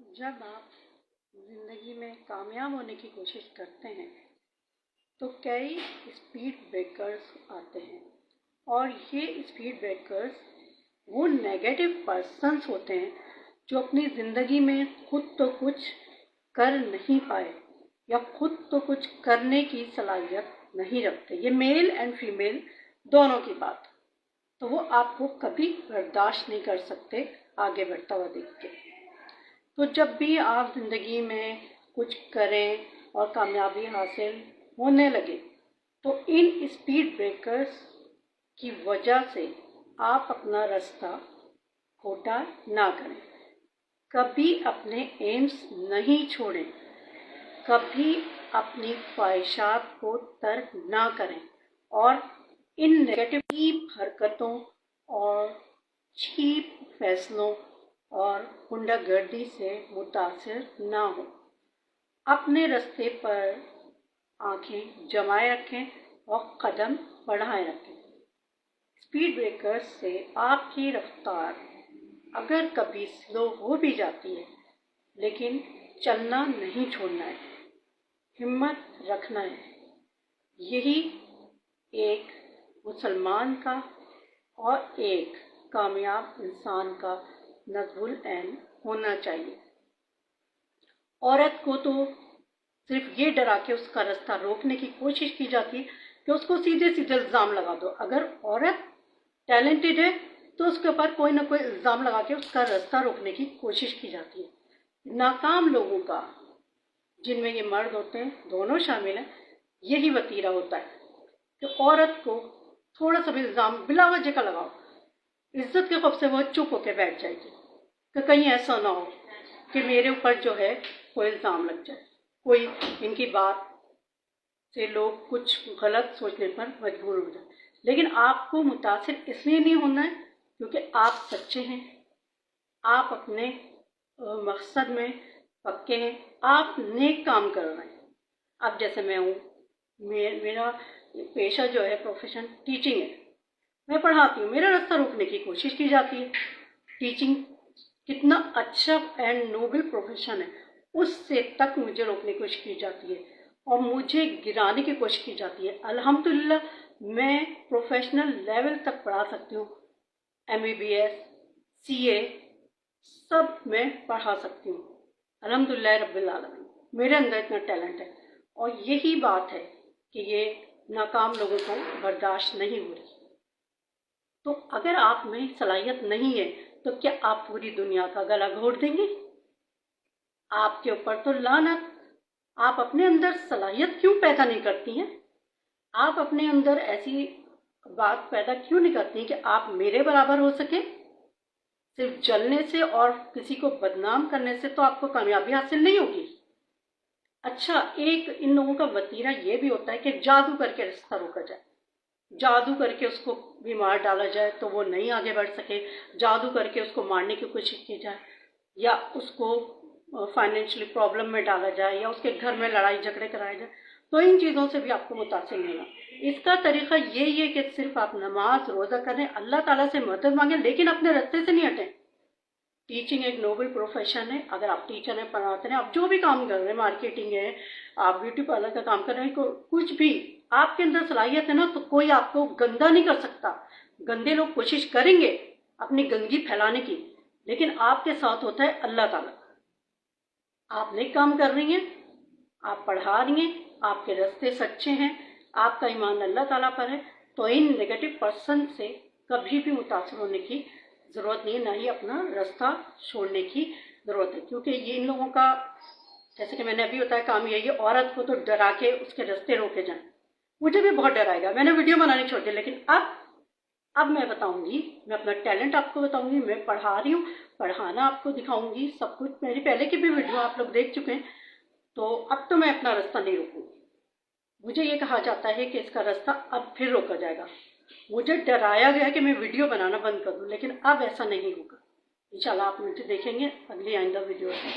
जब आप ज़िंदगी में कामयाब होने की कोशिश करते हैं तो कई स्पीड ब्रेकर्स आते हैं और ये स्पीड ब्रेकर्स वो नेगेटिव पर्सन्स होते हैं जो अपनी ज़िंदगी में खुद तो कुछ कर नहीं पाए या खुद तो कुछ करने की सलाहियत नहीं रखते। ये मेल एंड फीमेल दोनों की बात, तो वो आपको कभी बर्दाश्त नहीं कर सकते आगे बढ़ता हुआ देख के। तो जब भी आप ज़िंदगी में कुछ करें और कामयाबी हासिल होने लगे तो इन स्पीड ब्रेकर्स की वजह से आप अपना रास्ता खोटा ना करें। कभी अपने एम्स नहीं छोड़ें, कभी अपनी ख्वाहिशात को तर्क ना करें और इन नेगेटिव हरकतों और चीप फैसलों और गुंडागर्दी से मुतासिर ना हो। अपने रास्ते पर आंखें जमाए रखें और कदम बढ़ाए रखें। स्पीड ब्रेकर्स से आपकी रफ्तार अगर कभी स्लो हो भी जाती है, लेकिन चलना नहीं छोड़ना है, हिम्मत रखना है। यही एक मुसलमान का और एक कामयाब इंसान का नज़्मुल ऐन होना चाहिए। औरत को तो सिर्फ ये डरा के उसका रास्ता रोकने की कोशिश की जाती है कि उसको सीधे सीधे इल्ज़ाम लगा दो। अगर औरत टैलेंटेड है तो उसके ऊपर कोई ना कोई इल्ज़ाम लगा के उसका रास्ता रोकने की कोशिश की जाती है। नाकाम लोगों का, जिनमें ये मर्द होते हैं, दोनों शामिल हैं, यही वतीरा होता है कि औरत को थोड़ा सा भी इल्ज़ाम बिला वजह का लगाओ, इज्जत के खौफ से वो चुप होकर बैठ जाएगी कि कहीं ऐसा ना हो कि मेरे ऊपर जो है कोई इल्ज़ाम लग जाए, कोई इनकी बात से लोग कुछ गलत सोचने पर मजबूर हो जाए। लेकिन आपको मुतासिर इसलिए नहीं होना है क्योंकि आप सच्चे हैं, आप अपने मकसद में पक्के हैं, आप नेक काम कर रहे हैं। अब जैसे मैं हूँ, मेरा पेशा जो है, प्रोफेशन टीचिंग है, मैं पढ़ाती हूँ, मेरा रास्ता रोकने की कोशिश की जाती है। टीचिंग कितना अच्छा एंड नोबल प्रोफेशन है, उससे तक मुझे रोकने की कोशिश की जाती है और मुझे गिराने की कोशिश की जाती है। अल्हम्दुलिल्लाह मैं प्रोफेशनल लेवल तक पढ़ा सकती हूँ, MBBS, CA सब मैं पढ़ा सकती हूँ। अल्हम्दुलिल्लाह रब्बिल आलमीन, मेरे अंदर इतना टैलेंट है और यही बात है कि ये नाकाम लोगों को बर्दाश्त नहीं हो रही। तो अगर आप में सलाहियत नहीं है तो क्या आप पूरी दुनिया का गला घोट देंगे? आपके ऊपर तो लानत। आप अपने अंदर सलाहियत क्यों पैदा नहीं करती हैं? आप अपने अंदर ऐसी बात पैदा क्यों नहीं करती कि आप मेरे बराबर हो सके? सिर्फ जलने से और किसी को बदनाम करने से तो आपको कामयाबी हासिल नहीं होगी। अच्छा, एक इन लोगों का वतीरा ये भी होता है कि जादू करके रास्ता रोका जाए, जादू करके उसको बीमार डाला जाए तो वो नहीं आगे बढ़ सके, जादू करके उसको मारने की कोशिश की जाए या उसको फाइनेंशियली प्रॉब्लम में डाला जाए या उसके घर में लड़ाई झगड़े कराए जाए। तो इन चीज़ों से भी आपको मुतासिर नहीं होना। इसका तरीका यही है कि सिर्फ आप नमाज रोज़ा करें, अल्लाह ताला से मदद मांगें, लेकिन अपने रास्ते से नहीं हटें। टीचिंग एक नोबल प्रोफेशन है। अगर आप टीचर हैं, पढ़ाते हैं, आप जो भी काम कर रहे हैं, मार्केटिंग है, आप ब्यूटी पार्लर का काम कर रहे हैं, कुछ भी आपके अंदर सलाहियत है ना, तो कोई आपको गंदा नहीं कर सकता। गंदे लोग कोशिश करेंगे अपनी गंदगी फैलाने की, लेकिन आपके साथ होता है अल्लाह ताला। आप नेक काम कर रही हैं, आप पढ़ा रही हैं, आपके रास्ते सच्चे हैं, आपका ईमान अल्लाह ताला पर है, तो इन नेगेटिव पर्सन से कभी भी मुतासिर होने की ज़रूरत नहीं है, ना ही अपना रास्ता छोड़ने की ज़रूरत है। क्योंकि ये इन लोगों का, जैसे कि मैंने अभी बताया, काम यही है, औरत को तो डरा के उसके रास्ते रोके जाएं। मुझे भी बहुत डर आएगा, मैंने वीडियो बनानी छोड़ दी, लेकिन अब मैं बताऊंगी, मैं अपना टैलेंट आपको बताऊंगी, मैं पढ़ा रही हूँ, पढ़ाना आपको दिखाऊंगी, सब कुछ। मेरी पहले की भी वीडियो आप लोग देख चुके हैं, तो अब तो मैं अपना रास्ता नहीं रोकूंगी। मुझे ये कहा जाता है कि इसका रास्ता अब फिर रोका जाएगा। मुझे डराया गया कि मैं वीडियो बनाना बंद कर दूं, लेकिन अब ऐसा नहीं होगा। इंशाल्लाह आप मुझे देखेंगे अगली आइंदा वीडियो में।